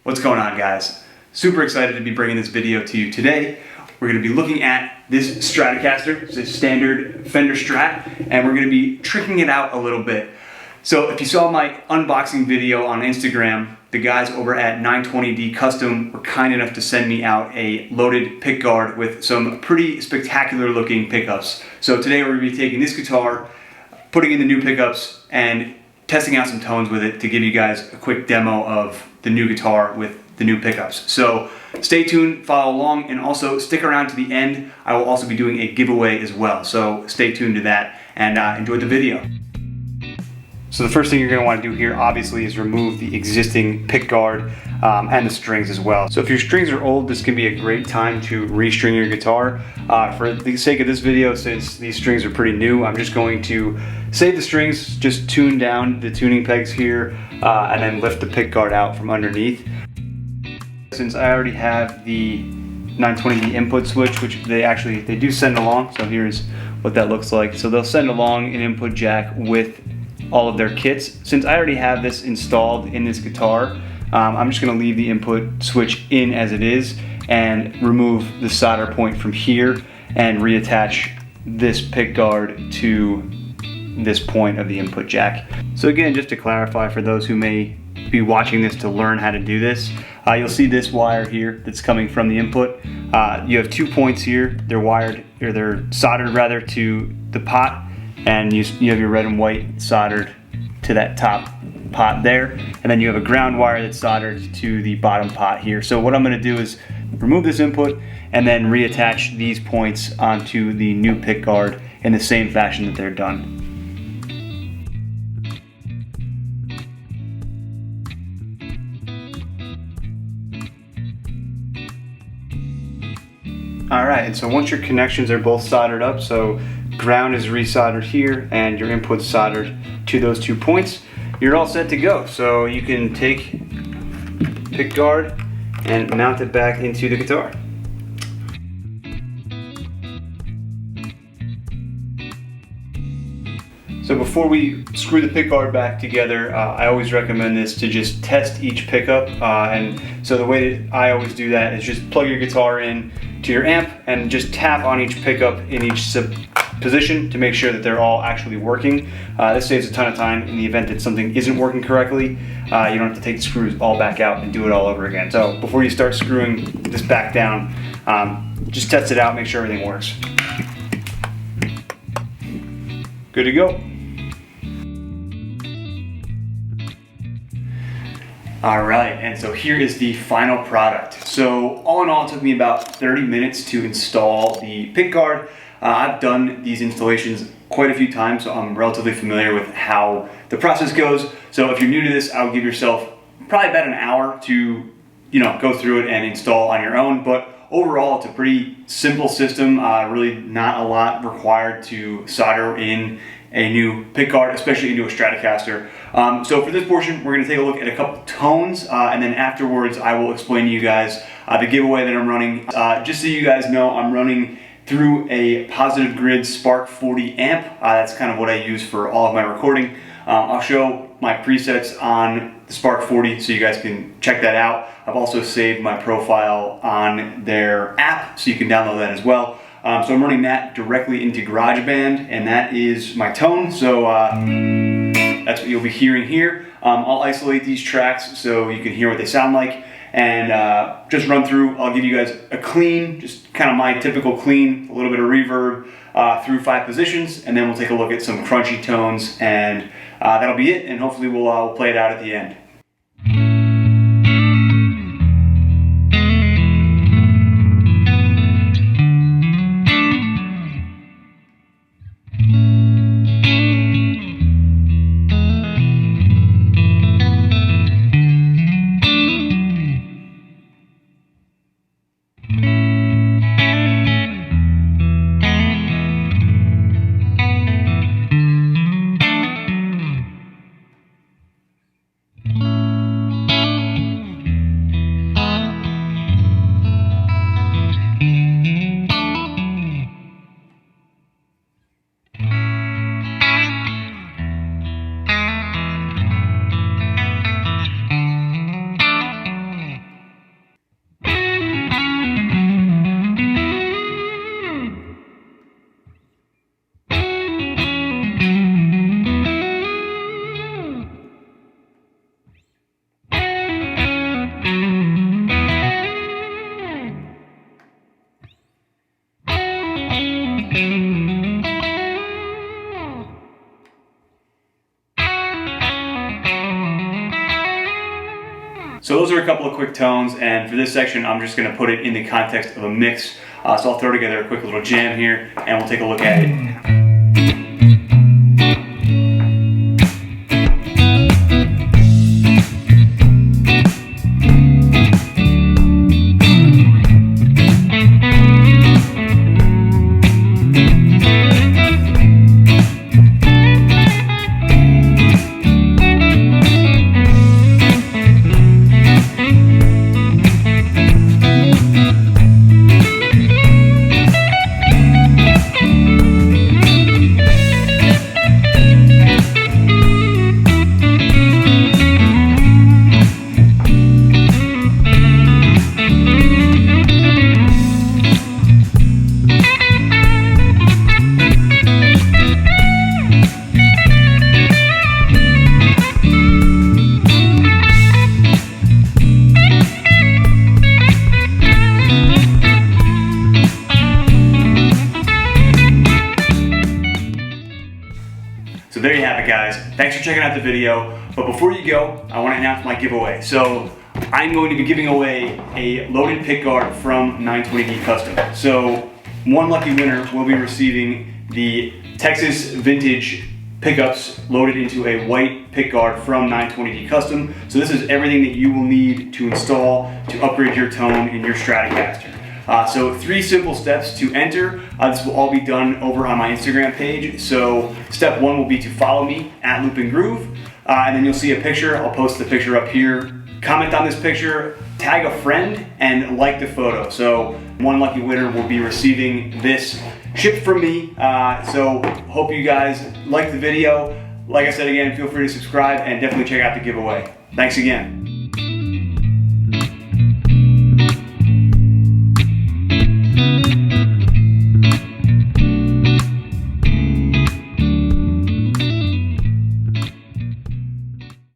What's going on, guys? Super excited to be bringing this video to you today. We're going to be looking at this Stratocaster. It's a standard Fender Strat, and we're going to be tricking it out a little bit. So if you saw my unboxing video on Instagram, the guys over at 920D Custom were kind enough to send me out a loaded pickguard with some pretty spectacular looking pickups. So today we're going to be taking this guitar, putting in the new pickups, and testing out some tones with it to give you guys a quick demo of the new guitar with the new pickups. So stay tuned, follow along, and also stick around to the end. I will also be doing a giveaway as well, so stay tuned to that and enjoy the video. So the first thing you're going to want to do here obviously is remove the existing pickguard and the strings as well. So if your strings are old, this can be a great time to restring your guitar. For the sake of this video, since these strings are pretty new, I'm just going to save the strings, just tune down the tuning pegs here, and then lift the pickguard out from underneath. Since I already have the 920D input switch, which they do send along, so here's what that looks like. So they'll send along an input jack with all of their kits. Since I already have this installed in this guitar, I'm just going to leave the input switch in as it is and remove the solder point from here and reattach this pickguard to this point of the input jack. So again, just to clarify for those who may be watching this to learn how to do this, you'll see this wire here that's coming from the input. You have 2 points here. They're soldered rather to the pot, and you have your red and white soldered to that top pot there, and then you have a ground wire that's soldered to the bottom pot here. So what I'm going to do is remove this input and then reattach these points onto the new pickguard in the same fashion that they're done. Alright, and so once your connections are both soldered up, so ground is resoldered here and your input's soldered to those 2 points, you're all set to go. So you can take pickguard and mount it back into the guitar. So before we screw the pickguard back together, I always recommend this to just test each pickup. And so the way that I always do that is just plug your guitar in to your amp and just tap on each pickup in each position to make sure that they're all actually working. This saves a ton of time in the event that something isn't working correctly. You don't have to take the screws all back out and do it all over again. So before you start screwing this back down, just test it out, make sure everything works. Good to go. Alright, and so here is the final product. So all in all, it took me about 30 minutes to install the pickguard. I've done these installations quite a few times, so I'm relatively familiar with how the process goes. So if you're new to this, I would give yourself probably about an hour to go through it and install on your own. But overall, it's a pretty simple system, really not a lot required to solder in a new pickguard, especially into a Stratocaster. So for this portion, we're going to take a look at a couple tones, and then afterwards I will explain to you guys the giveaway that I'm running. Just so you guys know, I'm running through a Positive Grid Spark 40 amp. That's kind of what I use for all of my recording. I'll show my presets on the Spark 40 so you guys can check that out. I've also saved my profile on their app so you can download that as well. So I'm running that directly into GarageBand, and that is my tone. So that's what you'll be hearing here. I'll isolate these tracks so you can hear what they sound like, and just run through. I'll give you guys a clean, just kind of my typical clean, a little bit of reverb through 5 positions, and then we'll take a look at some crunchy tones, and that'll be it, and hopefully we'll play it out at the end. So those are a couple of quick tones, and for this section I'm just going to put it in the context of a mix. So I'll throw together a quick little jam here and we'll take a look at it. So there you have it, guys. Thanks for checking out the video. But before you go, I want to announce my giveaway. So I'm going to be giving away a loaded pickguard from 920D Custom. So one lucky winner will be receiving the Texas Vintage pickups loaded into a white pickguard from 920D Custom. So this is everything that you will need to install to upgrade your tone in your Stratocaster. So 3 simple steps to enter. This will all be done over on my Instagram page. So step 1 will be to follow me at Loop and Groove, and then you'll see a picture. I'll post the picture up here. Comment on this picture, tag a friend, and like the photo. So one lucky winner will be receiving this shipped from me. So hope you guys like the video. Like I said again, feel free to subscribe and definitely check out the giveaway. Thanks again.